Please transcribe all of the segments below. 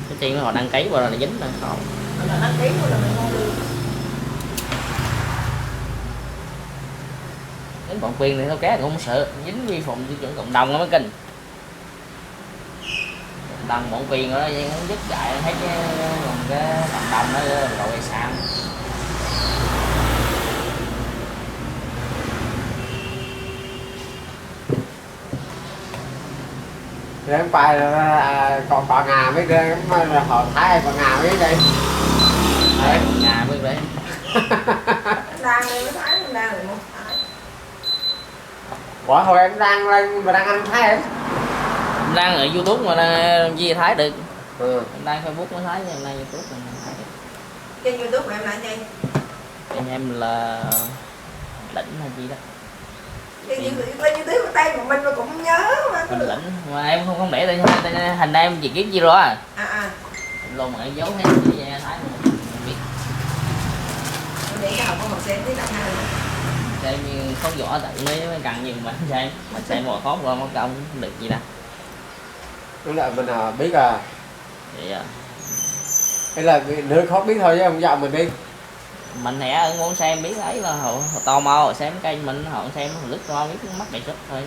cái chuyện họ đăng ký vào là dính rồi không đăng ký là mình mua được. đến bọn quyền thì tao cá cũng không sợ dính vi phạm tiêu chuẩn cộng đồng nó mới kinh đồng bọn quyền đó nó dứt chạy thấy cái cộng đồng nó rồi sao em quay còn ngà mới họ thái còn ngà mới đây đấy nhà mới đấy đang đây mới thái đang rồi một thái quả hồi em đang lên mà đang ăn thái em đang ở YouTube mà đang gì thái được em đang Facebook mới thái nhưng nay YouTube mình thái được. Kênh YouTube của em là gì? Kênh em là lĩnh hay gì đó Kênh YouTube của tay của mình mà cũng nhớ mà mình lĩnh mà em không để tên hình em chỉ kiếm gì rồi luôn mà em giấu hết thái mình biết để cho học con xem tí nào ha xem như không võ tự mới cần nhưng mà xem một khó qua mất công không được gì đâu đúng là mình biết à vậy à hay là nữa khó biết thôi chứ không dạo mình đi mình hẻ muốn xem biết ấy là họ tò mò xem kênh mình họ xem lướt qua biết mất đề xuất thôi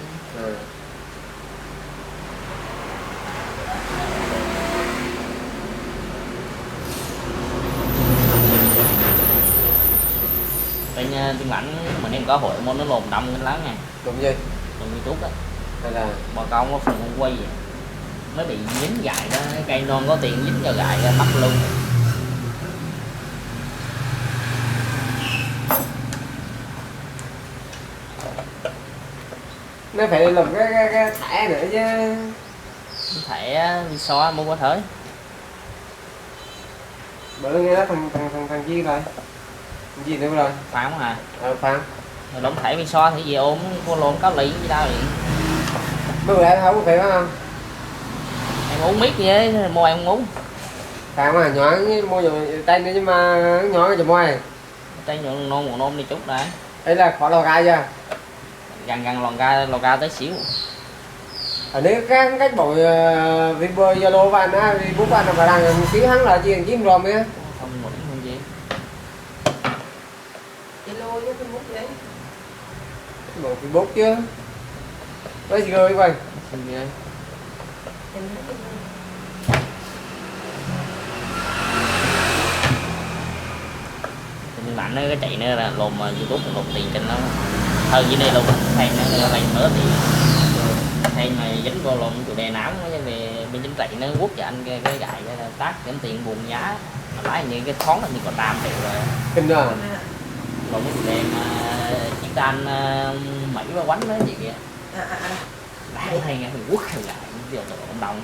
Tiên Lãnh mình em có hội môn nó lồn đông lắm nha đúng gì trong YouTube á hay là bà con có phần quay vậy mới bị dính gại đó cây non có tiền dính cho gại ra mất luôn nó phải làm cái thẻ nữa chứ thẻ so mua có thể bữa nghe nó thằng chi rồi thằng gì nữa rồi phán hả Phan rồi đóng thẻ so thì gì ôm cô lồn cáo lì gì đâu vậy bữa em không phải không em uống miết vậy mua em uống Phan mà nhỏ mua rồi tay nữa nhưng mà nhỏ cái chùm môi tay nhuận non một nôm đi chút đã đây là khó lò gai chưa gần lò ga tới xíu ở đây cái bộ Viber Zalo của anh á Facebook của anh là phải đăng ký hắn là chuyện chim ròm á không muốn không gì Zalo với Facebook đấy bộ Facebook chứ với gì rồi quay nhưng mà nó cái chạy nữa là lồn mà YouTube lồn tiền trên nó hơn dưới đây luôn thay nó lại nữa thì thay mà dính vô lồn chủ đề não nó về bên chính trị nó quất cho anh cái gại tác kiếm tiền buồn giá mà lái như cái thoáng là như còn 8 triệu rồi kinh rồi lồn cái chủ đề mà chiến tranh Mỹ và quánh đó gì kìa đã hay nghe mình quất hay gại giờ tụi cộng đồng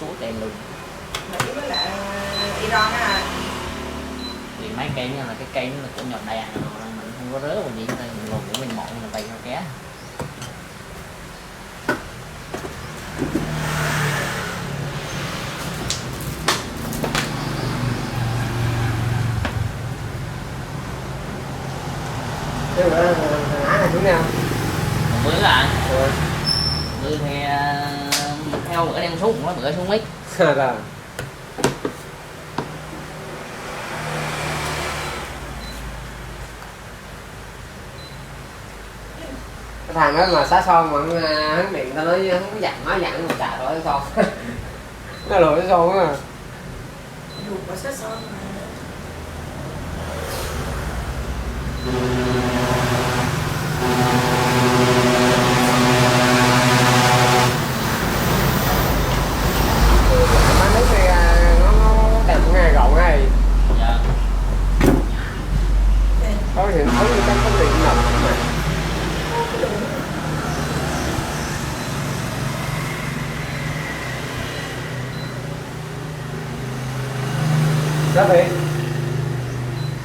số tiền luôn Mỹ với lại Iran á thì mấy cây là cái cây nó là của nhỏ đè mình không có rớ còn gì hết mình lồn của mình mọn là tay theo ké cái bữa thằng Á này xuống nào bữa là bữa thì theo bữa đem xuống bữa xuống ít rồi cái thằng đó mà xá son mà hắn miệng tao nói hắn dặn mà trả rồi son nó lùi cái son á dù có sát son mà bán nước thì nó đẹp ngày gọn này dạ có hiện thấy như cái có điện ngầm mà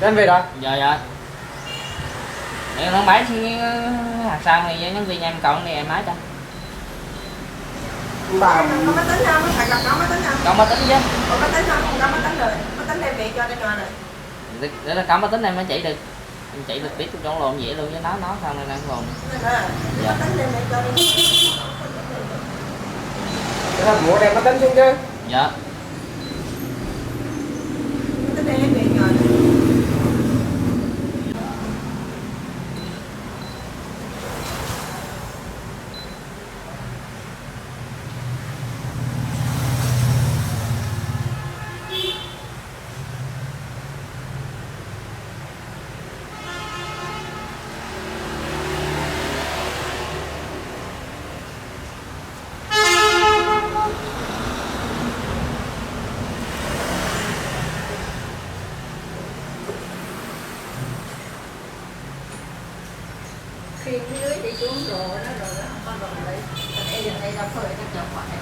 Đến về rồi dạ để nó bán hạt sang thì với nhân viên em cộng thì em nói cho bà có máy tính không? Phải gặp có máy tính không? cộng máy tính chứ Có máy tính không? Không có máy tính rồi máy tính đem về cho rồi để là cộng máy tính em mới chạy được em chạy được biết trong lồn vậy luôn với nó sao này đang lồn máy tính đem về cho đi Sao mùa đem máy tính xuống chứ? Dạ. Cái này bị nhồi. Khiên dưới đi xuống rồi nó không có rồi đây. Còn đây giờ đây ra phơi nó chọc lại.